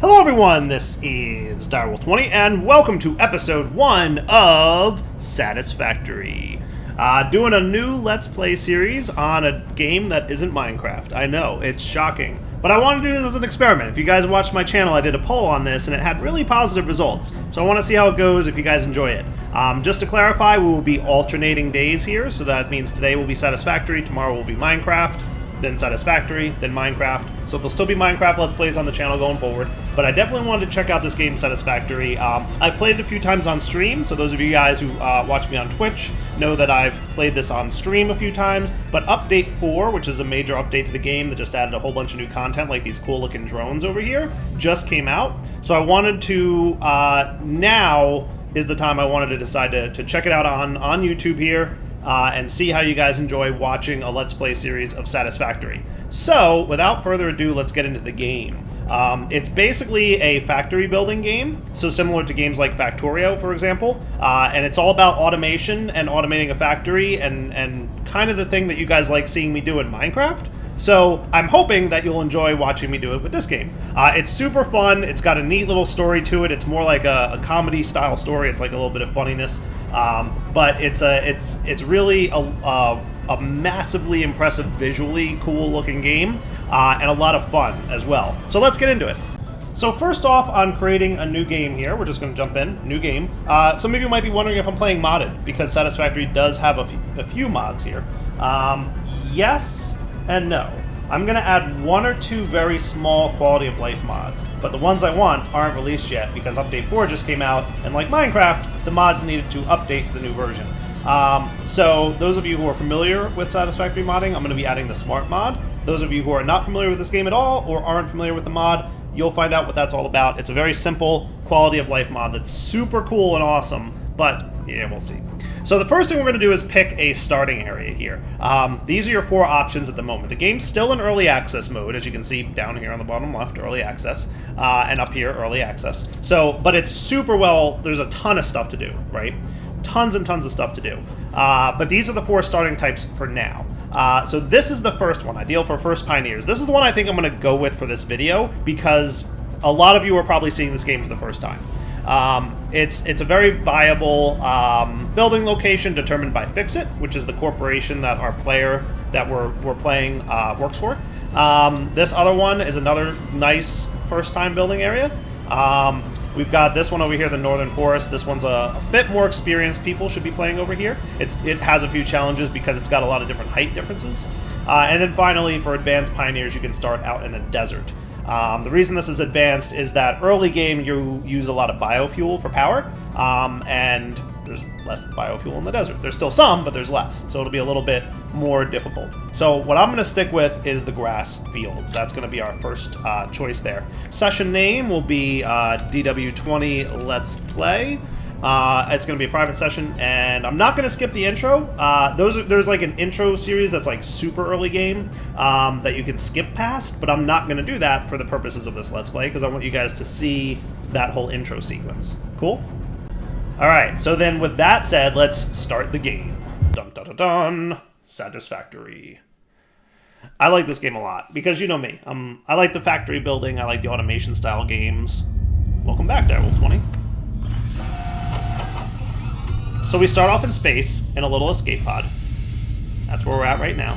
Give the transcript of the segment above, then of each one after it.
Hello everyone, this is Direwolf20 and welcome to episode 1 of Satisfactory. Doing a new Let's Play series on a game that isn't Minecraft. I know, it's shocking. But I want to do this as an experiment. If you guys watched my channel, I did a poll on this and it had really positive results. So I want to see how it goes if you guys enjoy it. Just to clarify, we will be alternating days here. So that means today will be Satisfactory, tomorrow will be Minecraft, then Satisfactory, then Minecraft. So there'll still be Minecraft Let's Plays on the channel going forward, but I definitely wanted to check out this game, Satisfactory. I've played it a few times on stream, so those of you guys who watch me on Twitch know that I've played this on stream a few times, but Update 4, which is a major update to the game that just added a whole bunch of new content, like these cool looking drones over here, just came out. So I wanted to, now is the time I wanted to decide to check it out on YouTube here, and see how you guys enjoy watching a Let's Play series of Satisfactory. So, without further ado, let's get into the game. It's basically a factory building game, so similar to games like Factorio, for example, and it's all about automation and automating a factory and kind of the thing that you guys like seeing me do in Minecraft. So I'm hoping that you'll enjoy watching me do it with this game. It's super fun. It's got a neat little story to it. It's more like a comedy style story. It's like a little bit of funniness, but it's really a massively impressive, visually cool looking game, and a lot of fun as well. So let's get into it. So first off, on creating a new game here, we're just going to jump in, new game. Some of you might be wondering if I'm playing modded, because Satisfactory does have a few mods here. Yes and no. I'm going to add one or two very small quality of life mods, but the ones I want aren't released yet because Update 4 just came out, and like Minecraft, the mods needed to update the new version. So those of you who are familiar with Satisfactory modding, I'm going to be adding the Smart mod. Those of you who are not familiar with this game at all or aren't familiar with the mod, you'll find out what that's all about. It's a very simple quality of life mod that's super cool and awesome, but yeah, we'll see. So the first thing we're going to do is pick a starting area here. These are your 4 options at the moment. The game's still in early access mode, as you can see down here on the bottom left, early access, and up here, early access. So, but it's super well, there's a ton of stuff to do, right? Tons and tons of stuff to do. But these are the 4 starting types for now. So this is the first one, ideal for first pioneers. This is the one I think I'm going to go with for this video because a lot of you are probably seeing this game for the first time. It's a very viable building location determined by Fixit, which is the corporation that our player that we're playing works for. This other one is another nice first-time building area. We've got this one over here, the Northern Forest. This one's a bit more experienced people should be playing over here. It has a few challenges because it's got a lot of different height differences. And then finally, for advanced pioneers, you can start out in a desert. The reason this is advanced is that early game you use a lot of biofuel for power, and there's less biofuel in the desert. There's still some, but there's less, so it'll be a little bit more difficult. So what I'm going to stick with is the grass fields. That's going to be our first choice there. Session name will be DW20 Let's Play. It's going to be a private session, and I'm not going to skip the intro. There's like an intro series that's like super early game that you can skip past, but I'm not going to do that for the purposes of this Let's Play because I want you guys to see that whole intro sequence. Cool? Alright, so then with that said, let's start the game. Dun dun dun dun. Satisfactory. I like this game a lot because you know me. I like the factory building, I like the automation style games. Welcome back, Direwolf20. So we start off in space, in a little escape pod. That's where we're at right now.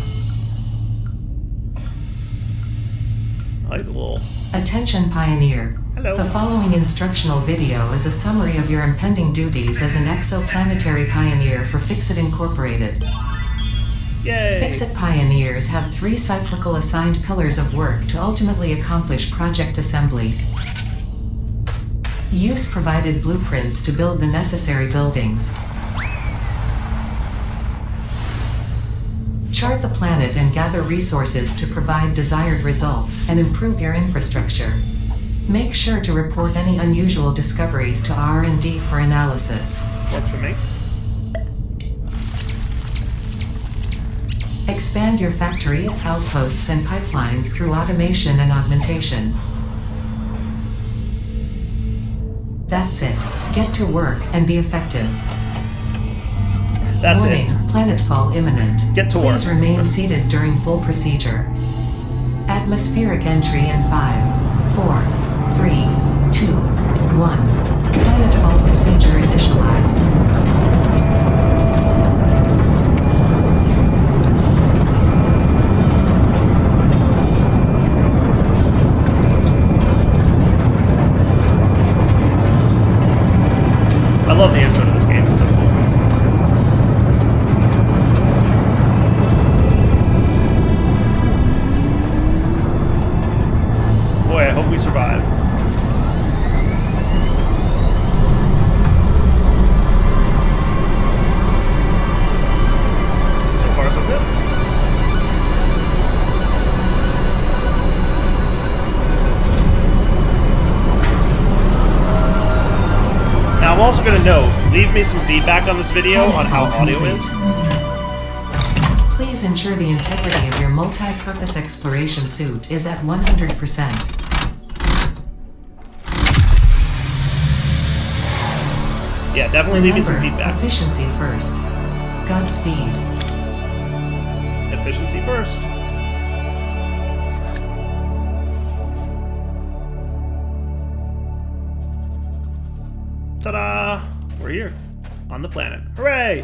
I like the little... Attention Pioneer. Hello. The following instructional video is a summary of your impending duties as an exoplanetary pioneer for Fixit Incorporated. Yay! Fixit Pioneers have 3 cyclical assigned pillars of work to ultimately accomplish project assembly. Use provided blueprints to build the necessary buildings. Chart the planet and gather resources to provide desired results and improve your infrastructure. Make sure to report any unusual discoveries to R&D for analysis. Works for me. Expand your factories, outposts, and pipelines through automation and augmentation. That's it. Get to work and be effective. That's Warning, it. Planetfall imminent. Get to work. Please remain seated during full procedure. Atmospheric entry in 5, 4, 3, survive. So far, so good. Now, I'm also going to note, leave me some feedback on this video on how audio is. Please ensure the integrity of your multi-purpose exploration suit is at 100%. Yeah, definitely leave me some Remember, feedback. efficiency first. Godspeed. Efficiency first. Ta-da! We're here. On the planet. Hooray!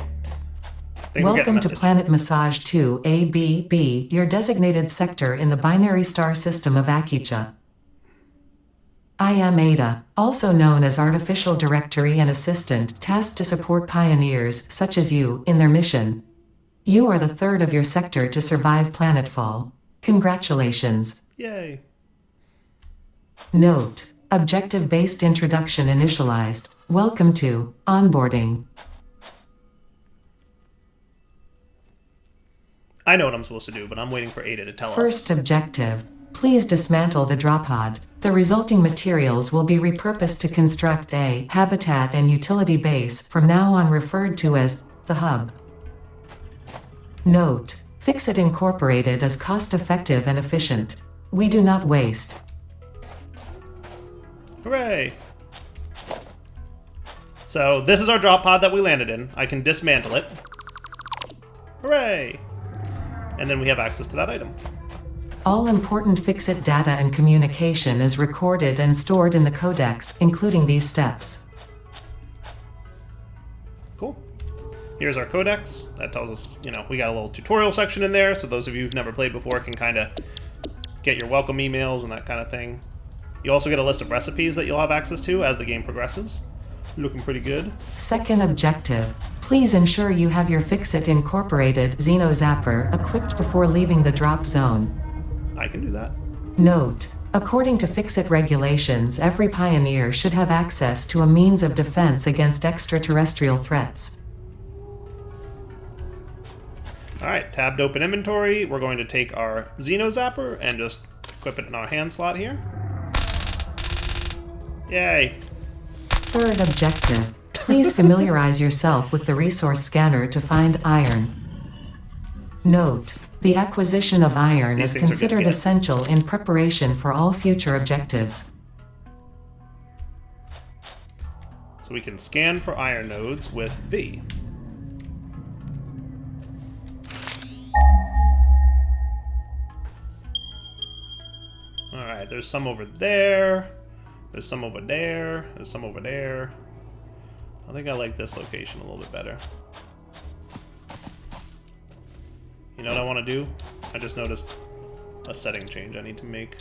Welcome to Planet Massage 2 ABB, your designated sector in the binary star system of Akicha. I am Ada, also known as Artificial Directory and Assistant, tasked to support pioneers, such as you, in their mission. You are the third of your sector to survive planetfall. Congratulations. Yay. Note: objective-based introduction initialized. Welcome to onboarding. I know what I'm supposed to do, but I'm waiting for Ada to tell us. First objective: please dismantle the drop pod. The resulting materials will be repurposed to construct a habitat and utility base, from now on referred to as the hub. Note: Fixit Incorporated is cost-effective and efficient. We do not waste. Hooray! So, this is our drop pod that we landed in. I can dismantle it. Hooray! And then we have access to that item. All important Fixit data and communication is recorded and stored in the codex, including these steps. Cool. Here's our codex. That tells us, we got a little tutorial section in there, so those of you who've never played before can kind of get your welcome emails and that kind of thing. You also get a list of recipes that you'll have access to as the game progresses. Looking pretty good. Second objective: please ensure you have your Fixit Incorporated Xeno Zapper equipped before leaving the drop zone. I can do that. Note: according to Fixit regulations, every pioneer should have access to a means of defense against extraterrestrial threats. Alright, tab to open inventory. We're going to take our Xeno Zapper and just equip it in our hand slot here. Yay! Third objective: please familiarize yourself with the resource scanner to find iron. Note: the acquisition of iron is considered essential in preparation for all future objectives. So we can scan for iron nodes with V. Alright, there's some over there. There's some over there. There's some over there. I think I like this location a little bit better. You know what I want to do? I just noticed a setting change I need to make.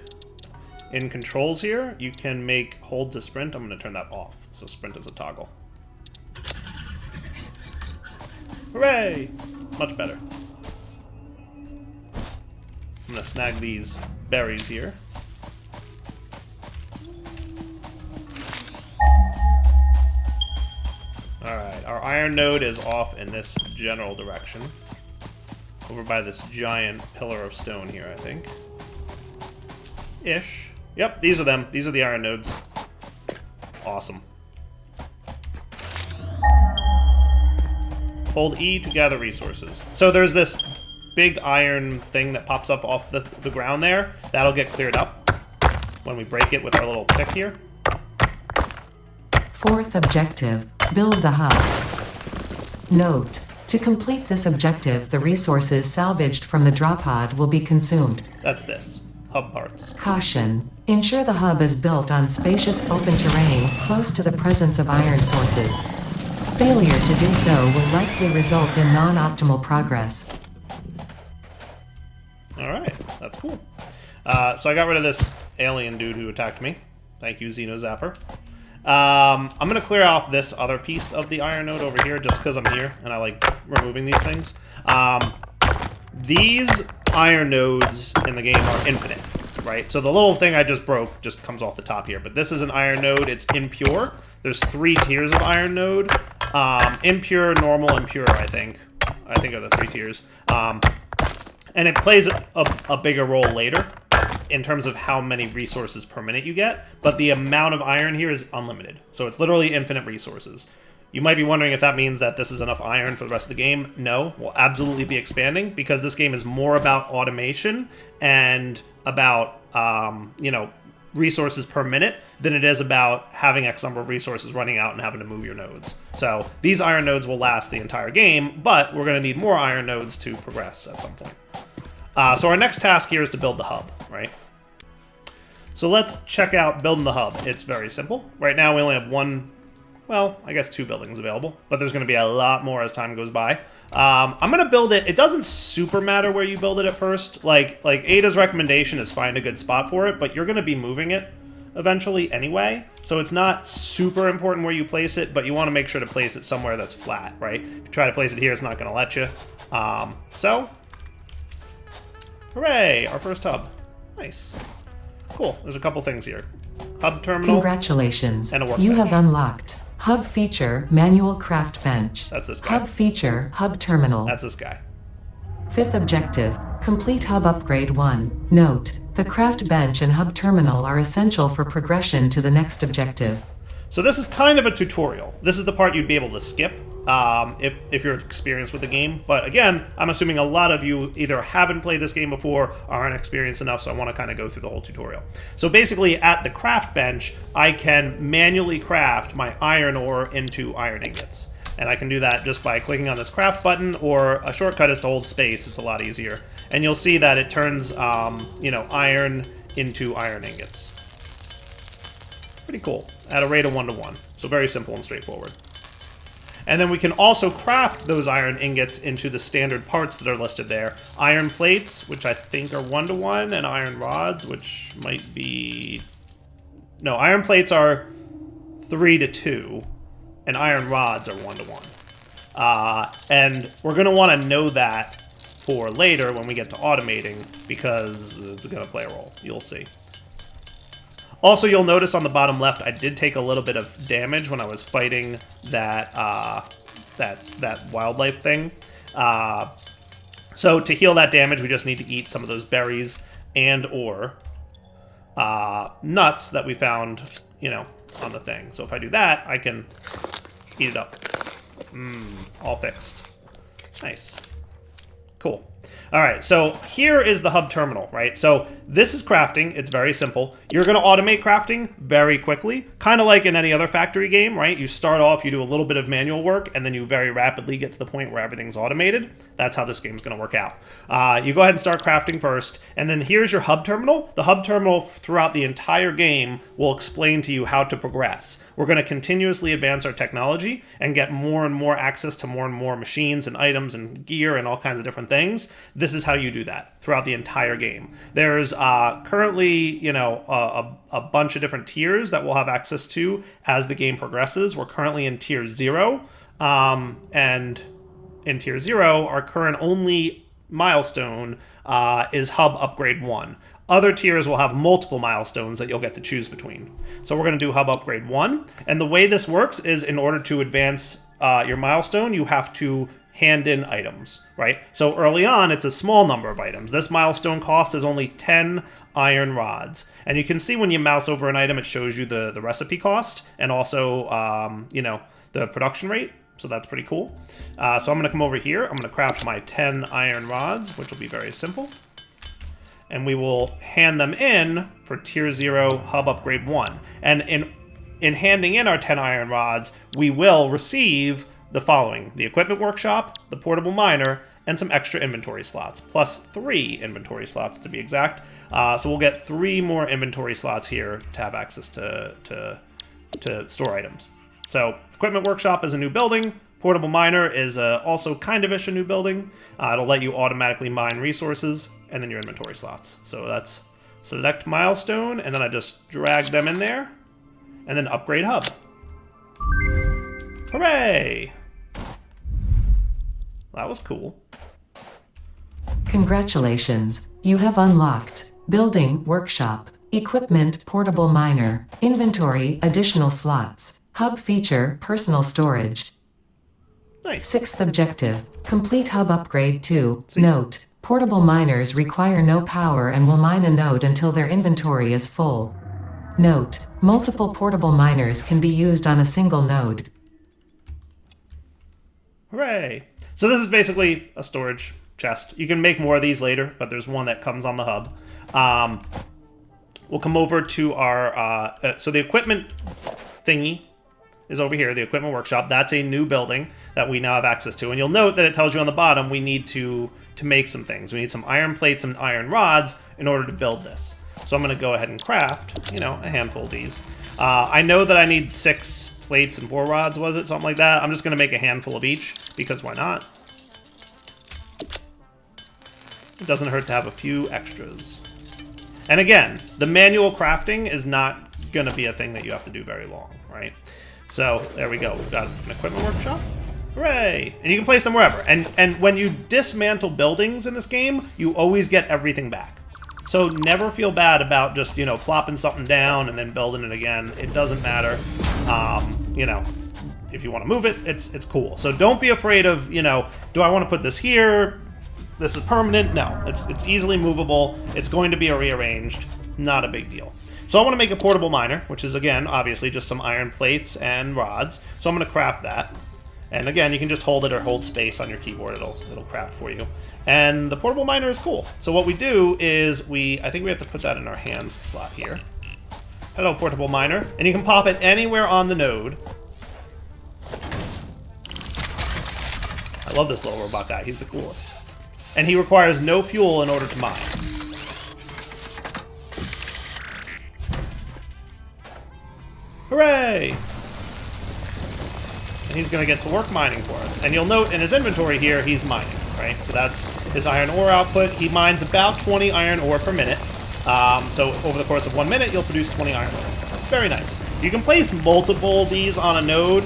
In controls here, you can make hold to sprint. I'm going to turn that off, so sprint is a toggle. Hooray! Much better. I'm going to snag these berries here. Alright, our iron node is off in this general direction. Over by this giant pillar of stone here, I think. Ish. Yep, these are them. These are the iron nodes. Awesome. Hold E to gather resources. So there's this big iron thing that pops up off the ground there. That'll get cleared up when we break it with our little pick here. Fourth objective: build the hub. Note: to complete this objective, the resources salvaged from the drop pod will be consumed. That's this. Hub parts. Caution: ensure the hub is built on spacious open terrain close to the presence of iron sources. Failure to do so will likely result in non-optimal progress. Alright, that's cool. So I got rid of this alien dude who attacked me. Thank you, Xeno Zapper. I'm going to clear off this other piece of the iron node over here just because I'm here and I like removing these things. These iron nodes in the game are infinite. right? So the little thing I just broke just comes off the top here. But this is an iron node. It's impure. There's 3 tiers of iron node. Impure, normal, and pure, I think. I think are the 3 tiers. And it plays a bigger role later in terms of how many resources per minute you get. But the amount of iron here is unlimited. So it's literally infinite resources. You might be wondering if that means that this is enough iron for the rest of the game. No, we'll absolutely be expanding because this game is more about automation and about, resources per minute than it is about having X number of resources running out and having to move your nodes. So these iron nodes will last the entire game, but we're going to need more iron nodes to progress at some point. So our next task here is to build the hub, right? So let's check out building the hub. It's very simple. Right now we only have I guess 2 buildings available, but there's going to be a lot more as time goes by. I'm going to build it. It doesn't super matter where you build it at first. Like Ada's recommendation is find a good spot for it, but you're going to be moving it eventually anyway. So it's not super important where you place it, but you want to make sure to place it somewhere that's flat, right? If you try to place it here, it's not going to let you. So, hooray, our first hub. Nice. Cool. There's a couple things here. Hub terminal. Congratulations. And a workbench. You have unlocked Hub feature, manual craft bench. That's this guy. Hub feature, hub terminal. That's this guy. 5th objective, complete hub upgrade 1. Note, the craft bench and hub terminal are essential for progression to the next objective. So this is kind of a tutorial. This is the part you'd be able to skip if you're experienced with the game. But again, I'm assuming a lot of you either haven't played this game before or aren't experienced enough, so I want to kind of go through the whole tutorial. So basically, at the craft bench, I can manually craft my iron ore into iron ingots. And I can do that just by clicking on this craft button, or a shortcut is to hold space. It's a lot easier. And you'll see that it turns, iron into iron ingots. Pretty cool. At a rate of 1 to 1. So very simple and straightforward. And then we can also craft those iron ingots into the standard parts that are listed there. Iron plates, which I think are 1 to 1, and iron rods, which might be... No, iron plates are 3 to 2, and iron rods are 1 to 1. And we're going to want to know that for later when we get to automating, because it's going to play a role. You'll see. Also, you'll notice on the bottom left, I did take a little bit of damage when I was fighting that that wildlife thing. So to heal that damage, we just need to eat some of those berries and or nuts that we found, on the thing. So if I do that, I can eat it up. All fixed. Nice. Cool. All right, so here is the hub terminal, right? So this is crafting. It's very simple. You're going to automate crafting very quickly, kind of like in any other factory game, right? You start off, you do a little bit of manual work, and then you very rapidly get to the point where everything's automated. That's how this game's going to work out. You go ahead and start crafting first, and then here's your hub terminal. The hub terminal throughout the entire game will explain to you how to progress. We're going to continuously advance our technology and get more and more access to more and more machines and items and gear and all kinds of different things. This is how you do that throughout the entire game. There's currently, a bunch of different tiers that we'll have access to as the game progresses. We're currently in tier 0, and in tier 0, our current only milestone is hub upgrade 1. Other tiers will have multiple milestones that you'll get to choose between. So we're going to do hub upgrade 1. And the way this works is in order to advance your milestone, you have to hand in items, right? So early on, it's a small number of items. This milestone cost is only 10 iron rods. And you can see when you mouse over an item, it shows you the recipe cost and also, the production rate. So that's pretty cool. So I'm going to come over here. I'm going to craft my 10 iron rods, which will be very simple. And we will hand them in for tier 0 hub upgrade 1. And in handing in our 10 iron rods, we will receive the following: the equipment workshop, the portable miner, and some extra inventory slots, plus 3 inventory slots to be exact. So we'll get 3 more inventory slots here to have access to store items. So equipment workshop is a new building. Portable miner is also kind of-ish a new building. It'll let you automatically mine resources, and then your inventory slots. So that's select milestone, and then I just drag them in there, and then upgrade hub. Hooray! That was cool. Congratulations, you have unlocked Building, workshop. Equipment, portable miner. Inventory, additional slots. Hub feature, personal storage. Nice. Sixth objective. Complete hub upgrade 2. See? Note. Portable miners require no power and will mine a node until their inventory is full. Note. Multiple portable miners can be used on a single node. Hooray. So this is basically a storage chest. You can make more of these later, but there's one that comes on the hub. We'll come over to our... so the equipment thingy is over here, the equipment workshop. That's a new building that we now have access to. And you'll note that it tells you on the bottom we need to make some things. We need some iron plates and iron rods in order to build this. So I'm going to go ahead and craft, a handful of these. I know that I need 6 plates and 4 rods, was it? Something like that. I'm just going to make a handful of each, because why not? It doesn't hurt to have a few extras. And again, the manual crafting is not going to be a thing that you have to do very long, right? So there we go. We've got an equipment workshop. Hooray! And you can place them wherever. And when you dismantle buildings in this game, you always get everything back. So never feel bad about just, plopping something down and then building it again. It doesn't matter. If you want to move it, it's cool. So don't be afraid of, do I want to put this here? This is permanent? No, it's easily movable. It's going to be rearranged. Not a big deal. So I want to make a portable miner, which is, again, obviously just some iron plates and rods. So I'm going to craft that. And again, you can just hold it or hold space on your keyboard. It'll craft for you. And the portable miner is cool. So what we do is I think we have to put that in our hands slot here. Hello, portable miner. And you can pop it anywhere on the node. I love this little robot guy. He's the coolest. And he requires no fuel in order to mine. Hooray! And he's going to get to work mining for us. And you'll note in his inventory here, he's mining, right? So that's his iron ore output. He mines about 20 iron ore per minute. So over the course of 1 minute, you'll produce 20 iron ore. Very nice. You can place multiple of these on a node.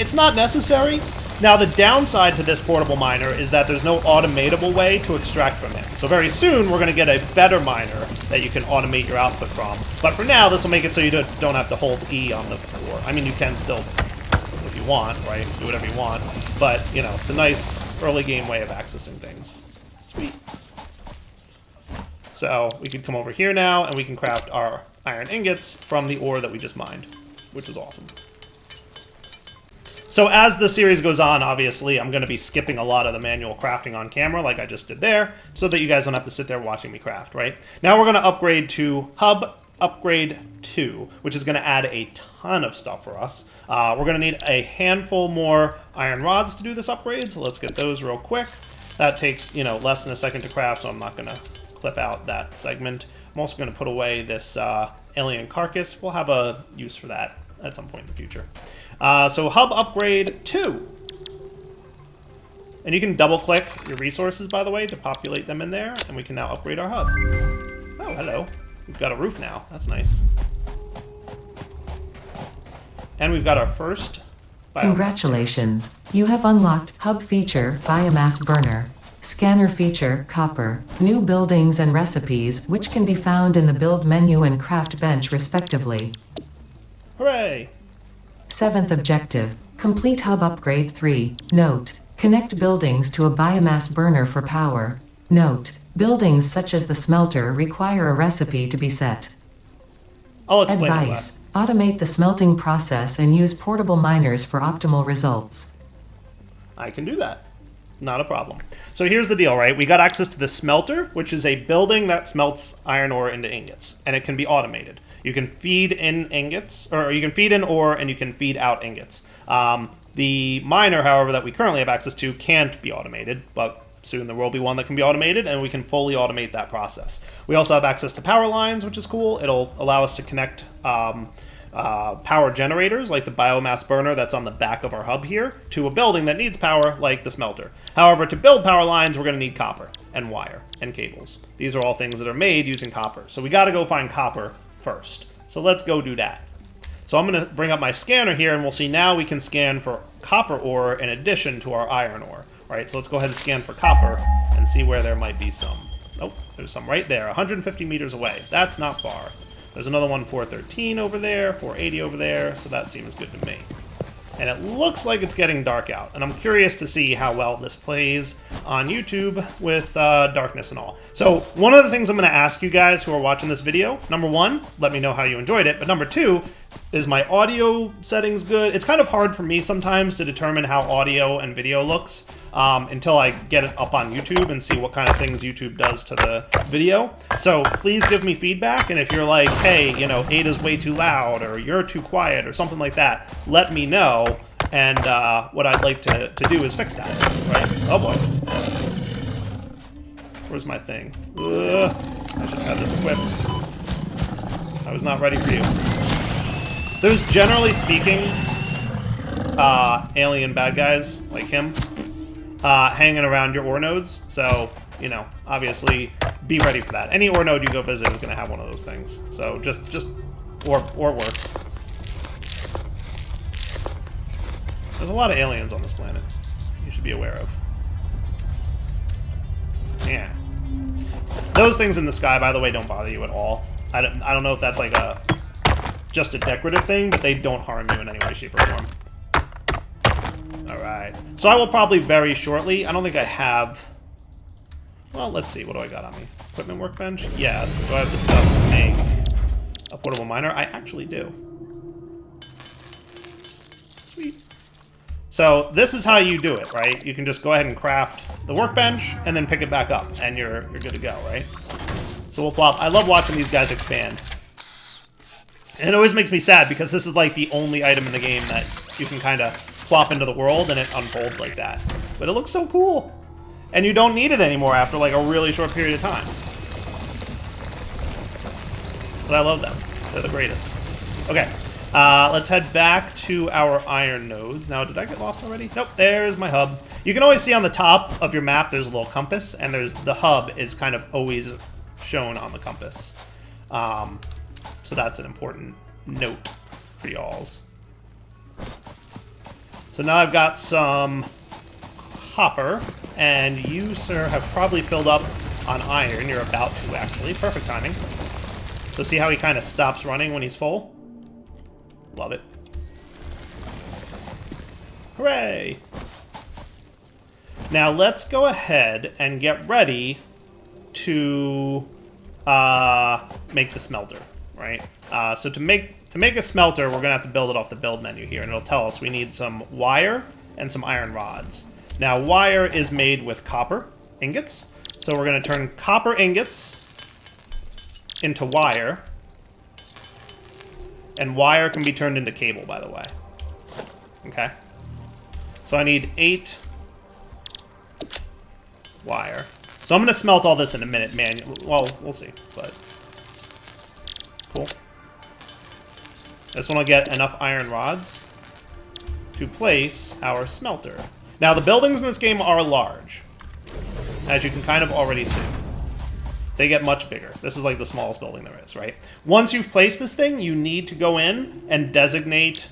It's not necessary. Now, the downside to this portable miner is that there's no automatable way to extract from him. So very soon, we're going to get a better miner that you can automate your output from. But for now, this will make it so you don't have to hold E on the ore. I mean, you can still, if you want, right? Do whatever you want. But, it's a nice early game way of accessing things. Sweet. So we could come over here now, and we can craft our iron ingots from the ore that we just mined, which is awesome. So as the series goes on, obviously, I'm going to be skipping a lot of the manual crafting on camera, like I just did there, so that you guys don't have to sit there watching me craft, right? Now we're going to upgrade to Hub Upgrade 2, which is going to add a ton of stuff for us. We're going to need a handful more iron rods to do this upgrade, so let's get those real quick. That takes, less than a second to craft, so I'm not going to clip out that segment. I'm also going to put away this alien carcass. We'll have a use for that at some point in the future. So Hub Upgrade 2. And you can double-click your resources, by the way, to populate them in there, and we can now upgrade our hub. Oh, hello. We've got a roof now. That's nice. And we've got our first biomass. Congratulations. You have unlocked Hub Feature, Biomass Burner. Scanner Feature, Copper. New buildings and recipes, which can be found in the Build menu and Craft bench, respectively. Hooray! 7th objective. Complete Hub Upgrade 3. Note. Connect buildings to a biomass burner for power. Note. Buildings such as the smelter require a recipe to be set. I'll explain Advice. Automate the smelting process and use portable miners for optimal results. I can do that. Not a problem. So here's the deal, right? We got access to the smelter, which is a building that smelts iron ore into ingots, and it can be automated. You can feed in ingots, or you can feed in ore, and you can feed out ingots. The miner, however, that we currently have access to can't be automated, but soon there will be one that can be automated, and we can fully automate that process. We also have access to power lines, which is cool. It'll allow us to connect power generators, like the biomass burner that's on the back of our hub here, to a building that needs power, like the smelter. However, to build power lines, we're going to need copper and wire and cables. These are all things that are made using copper. So we got to go find copper first. So let's go do that. So I'm going to bring up my scanner here, and we'll see now we can scan for copper ore in addition to our iron ore. All right, so let's go ahead and scan for copper and see where there might be some. Oh, there's some right there, 150 meters away. That's not far. There's another one 413 over there, 480 over there, so that seems good to me. And it looks like it's getting dark out, and I'm curious to see how well this plays on YouTube with darkness and all. So one of the things I'm going to ask you guys who are watching this video, number one, let me know how you enjoyed it, but number two, is my audio settings good? It's kind of hard for me sometimes to determine how audio and video looks until I get it up on YouTube and see what kind of things YouTube does to the video. So please give me feedback, and if you're like, hey, you know, Ada's way too loud, or you're too quiet, or something like that, let me know, and what I'd like to do is fix that, right? Oh boy. Where's my thing? I should have this equipped. I was not ready for you. There's, generally speaking, alien bad guys, like him, hanging around your ore nodes, so, you know, obviously, be ready for that. Any ore node you go visit is going to have one of those things, so just or worse. There's a lot of aliens on this planet you should be aware of. Yeah. Those things in the sky, by the way, don't bother you at all. I don't know if that's like just a decorative thing, but they don't harm you in any way, shape, or form. Alright. So I will probably very shortly, I don't think I have... Well, let's see, what do I got on me? Equipment workbench? Yes. Do I have the stuff to make a portable miner? I actually do. Sweet. So this is how you do it, right? You can just go ahead and craft the workbench, and then pick it back up, and you're good to go, right? So we'll plop... I love watching these guys expand. And it always makes me sad, because this is like the only item in the game that you can kind of plop into the world and it unfolds like that. But it looks so cool. And you don't need it anymore after like a really short period of time. But I love them. They're the greatest. Okay, let's head back to our iron nodes. Now, did I get lost already? Nope, there's my hub. You can always see on the top of your map, there's a little compass, and there's the hub is kind of always shown on the compass. So that's an important note for y'alls. So now I've got some copper, and you, sir, have probably filled up on iron. You're about to, actually. Perfect timing. So see how he kind of stops running when he's full? Love it. Hooray! Now let's go ahead and get ready to make the smelter. Right? So to make a smelter, we're going to have to build it off the build menu here, and it'll tell us we need some wire and some iron rods. Now, wire is made with copper ingots, so we're going to turn copper ingots into wire, and wire can be turned into cable, by the way. Okay? So I need 8 wire. So I'm going to smelt all this in a minute, man. Well, we'll see, but... Cool. I just want to get enough iron rods to place our smelter. Now, the buildings in this game are large, as you can kind of already see. They get much bigger. This is like the smallest building there is, right? Once you've placed this thing, you need to go in and designate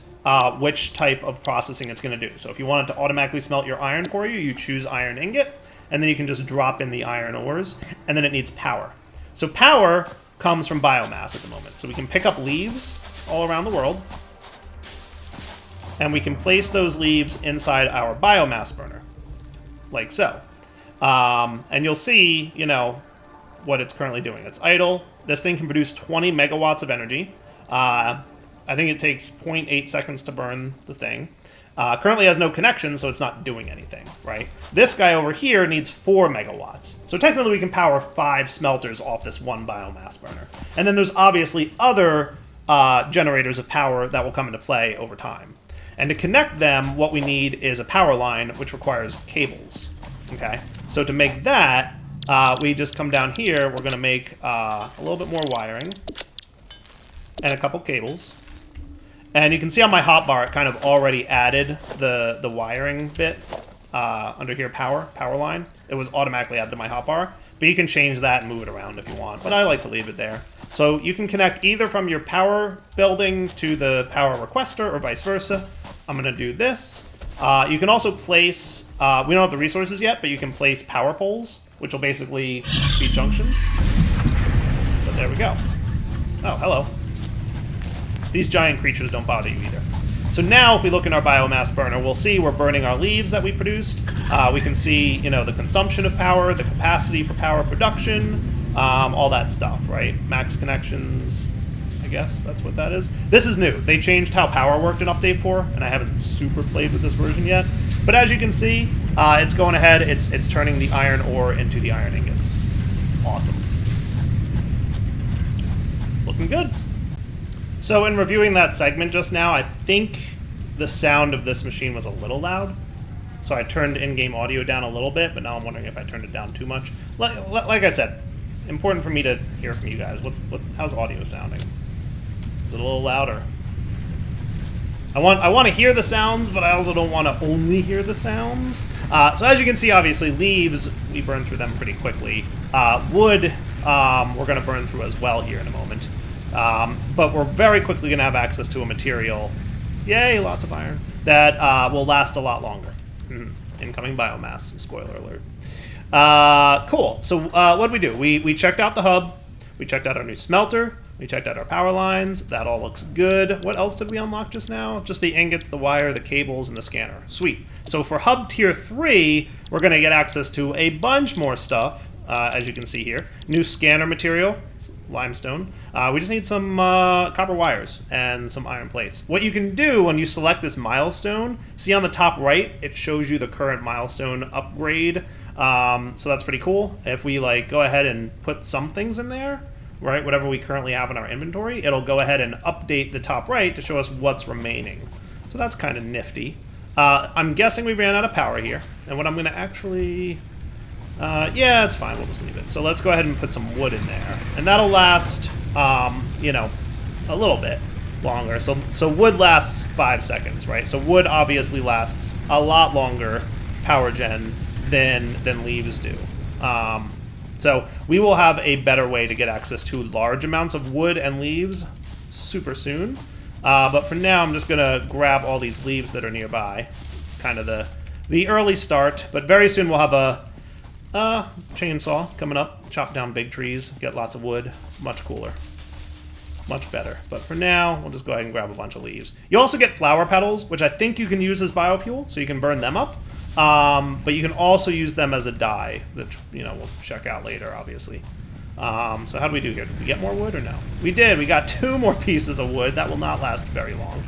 which type of processing it's going to do. So if you want it to automatically smelt your iron for you, you choose iron ingot, and then you can just drop in the iron ores, and then it needs power. So power comes from biomass at the moment. So we can pick up leaves all around the world, and we can place those leaves inside our biomass burner, like so. And you'll see, you know, what it's currently doing. It's idle. This thing can produce 20 megawatts of energy. I think it takes 0.8 seconds to burn the thing. Currently has no connection, so it's not doing anything, right? This guy over here needs 4 megawatts. So technically we can power 5 smelters off this one biomass burner. And then there's obviously other generators of power that will come into play over time. And to connect them, what we need is a power line, which requires cables, okay? So to make that, we just come down here, we're gonna make a little bit more wiring and a couple cables. And you can see on my hotbar, it kind of already added the wiring bit under here, power line. It was automatically added to my hotbar, but you can change that and move it around if you want. But I like to leave it there. So you can connect either from your power building to the power requester or vice versa. I'm gonna do this. You can also place, we don't have the resources yet, but you can place power poles which will basically be junctions. But there we go. Oh, hello. These giant creatures don't bother you either. So now if we look in our biomass burner, we'll see we're burning our leaves that we produced. We can see, you know, the consumption of power, the capacity for power production, all that stuff, right? Max connections, I guess that's what that is. This is new. They changed how power worked in Update 4, and I haven't super played with this version yet. But as you can see, it's going ahead. It's turning the iron ore into the iron ingots. Awesome. Looking good. So in reviewing that segment just now, I think the sound of this machine was a little loud. So I turned in-game audio down a little bit, but now I'm wondering if I turned it down too much. Like I said, important for me to hear from you guys. How's audio sounding? Is it a little louder? I want to hear the sounds, but I also don't want to only hear the sounds. So as you can see, obviously, leaves, we burn through them pretty quickly. Wood, we're going to burn through as well here in a moment. But we're very quickly going to have access to a material, yay, lots of iron, that will last a lot longer. Incoming biomass, spoiler alert. Cool, so what did we do? We checked out the hub, we checked out our new smelter, we checked out our power lines, that all looks good. What else did we unlock just now? Just the ingots, the wire, the cables, and the scanner. Sweet. So for hub tier 3, we're going to get access to a bunch more stuff, as you can see here. New scanner material, limestone. We just need some copper wires and some iron plates. What you can do when you select this milestone, see on the top right, it shows you the current milestone upgrade. So that's pretty cool. If we go ahead and put some things in there, right, whatever we currently have in our inventory, it'll go ahead and update the top right to show us what's remaining. So that's kind of nifty. I'm guessing we ran out of power here, and what I'm going to actually... yeah, it's fine. We'll just leave it. So let's go ahead and put some wood in there. And that'll last, you know, a little bit longer. So wood lasts 5 seconds, right? So wood obviously lasts a lot longer power gen than leaves do. So we will have a better way to get access to large amounts of wood and leaves super soon. But for now, I'm just going to grab all these leaves that are nearby. Kind of the early start. But very soon we'll have a chainsaw coming up, chop down big trees, get lots of wood. Much cooler. Much better. But for now, we'll just go ahead and grab a bunch of leaves. You also get flower petals, which I think you can use as biofuel, so you can burn them up. But you can also use them as a dye, that, you know, we'll check out later, obviously. So how do we do here? Did we get more wood or no? We did. We got 2 more pieces of wood. That will not last very long.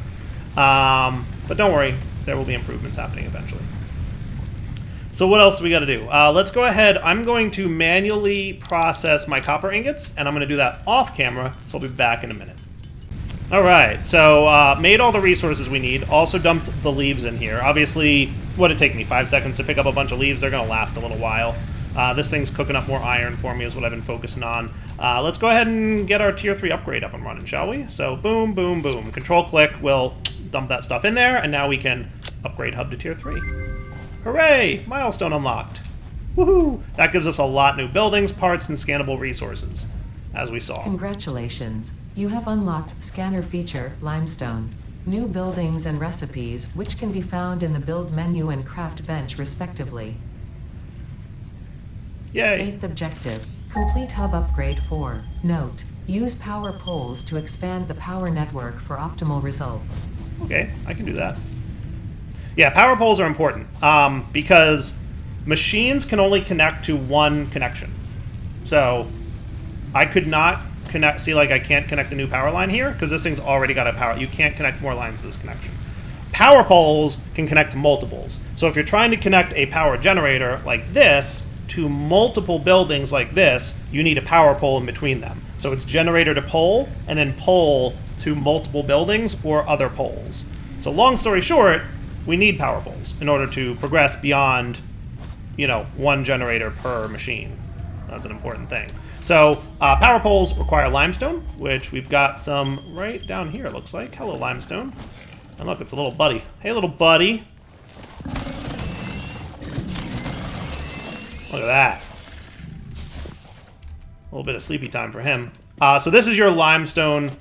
But don't worry. There will be improvements happening eventually. So what else do we got to do? Let's go ahead. I'm going to manually process my copper ingots, and I'm going to do that off camera, so I'll be back in a minute. All right, so made all the resources we need. Also dumped the leaves in here. Obviously, what did it take me? 5 seconds to pick up a bunch of leaves. They're going to last a little while. This thing's cooking up more iron for me is what I've been focusing on. Let's go ahead and get our tier 3 upgrade up and running, shall we? So boom, boom, boom. Control click will dump that stuff in there, and now we can upgrade hub to tier 3. Hooray! Milestone unlocked. Woohoo! That gives us a lot new buildings, parts, and scannable resources, as we saw. Congratulations. You have unlocked Scanner Feature, Limestone. New buildings and recipes, which can be found in the Build menu and Craft bench, respectively. Yay! 8th objective. Complete hub upgrade 4. Note. Use power poles to expand the power network for optimal results. Okay, I can do that. Yeah, power poles are important because machines can only connect to one connection. So I could not connect, see, like I can't connect a new power line here because this thing's already got a power. You can't connect more lines to this connection. Power poles can connect to multiples. So if you're trying to connect a power generator like this to multiple buildings like this, you need a power pole in between them. So it's generator to pole and then pole to multiple buildings or other poles. So long story short, we need power poles in order to progress beyond, you know, one generator per machine. That's an important thing. So power poles require limestone, which we've got some right down here, it looks like. Hello, limestone. And look, it's a little buddy. Hey, little buddy. Look at that. A little bit of sleepy time for him. So this is your limestone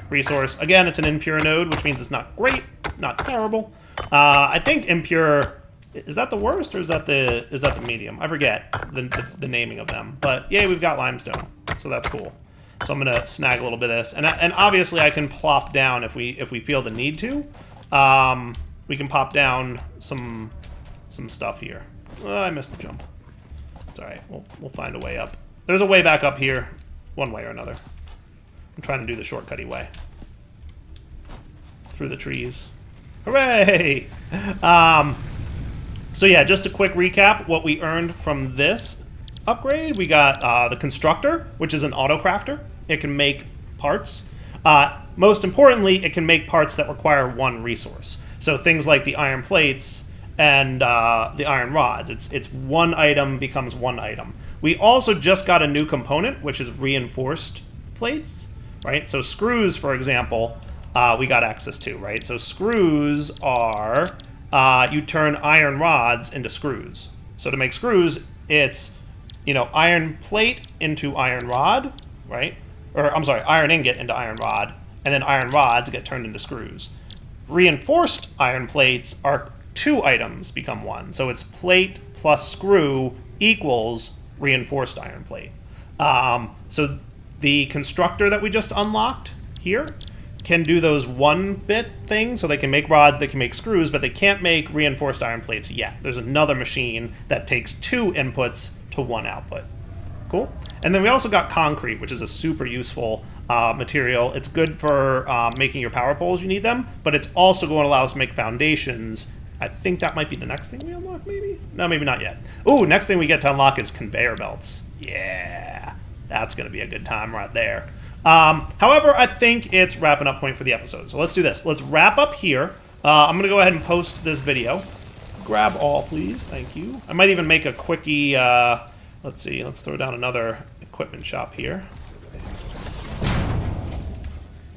resource. Again, it's an impure node, which means it's not great, not terrible. I think impure Is that the worst, or is that the medium? I forget the naming of them. But yeah, we've got limestone, so that's cool. So I'm gonna snag a little bit of this, and obviously I can plop down if we feel the need to. We can pop down some stuff here. Oh, I missed the jump. It's all right. We'll find a way up. There's a way back up here, one way or another. I'm trying to do the shortcutty way through the trees. Hooray! So yeah, just a quick recap, what we earned from this upgrade. We got the Constructor, which is an auto-crafter. It can make parts. Most importantly, it can make parts that require one resource. So things like the iron plates and the iron rods. It's one item becomes one item. We also just got a new component, which is reinforced plates, right? So screws, for example, we got access to, right? So screws are... you turn iron rods into screws. So to make screws, it's, iron plate into iron rod, right? Or, I'm sorry, iron ingot into iron rod, and then iron rods get turned into screws. Reinforced iron plates are two items become one. So it's plate plus screw equals reinforced iron plate. So the constructor that we just unlocked here can do those one-bit things, so they can make rods, they can make screws, but they can't make reinforced iron plates yet. There's another machine that takes two inputs to one output. Cool? And then we also got concrete, which is a super useful material. It's good for making your power poles, you need them, but it's also going to allow us to make foundations. I think that might be the next thing we unlock, maybe? No, maybe not yet. Ooh, next thing we get to unlock is conveyor belts. Yeah, that's going to be a good time right there. However, I think it's wrapping up point for the episode. So let's do this. Let's wrap up here. I'm going to go ahead and post this video. Grab all, please. Thank you. I might even make a quickie. Let's see. Let's throw down another equipment shop here.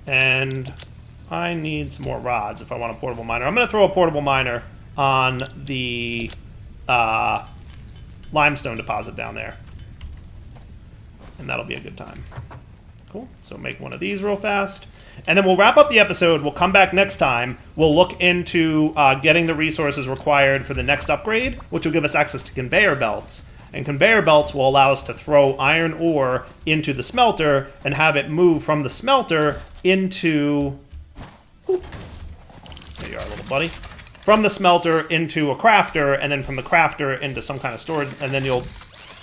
And I need some more rods if I want a portable miner. I'm going to throw a portable miner on the limestone deposit down there. And that'll be a good time. Cool. So make one of these real fast. And then we'll wrap up the episode. We'll come back next time. We'll look into getting the resources required for the next upgrade, which will give us access to conveyor belts. And conveyor belts will allow us to throw iron ore into the smelter and have it move from the smelter into... Ooh, there you are, little buddy. From the smelter into a crafter, and then from the crafter into some kind of storage, and then you'll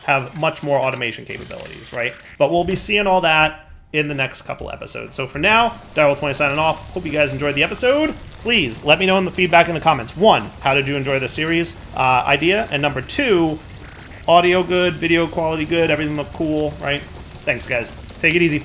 have much more automation capabilities, right? But we'll be seeing all that in the next couple episodes. So for now, Direwolf20 signing off. Hope you guys enjoyed the episode. Please let me know in the feedback in the comments. 1, how did you enjoy the series idea? And number 2, audio good, video quality good, everything looked cool, right? Thanks, guys. Take it easy.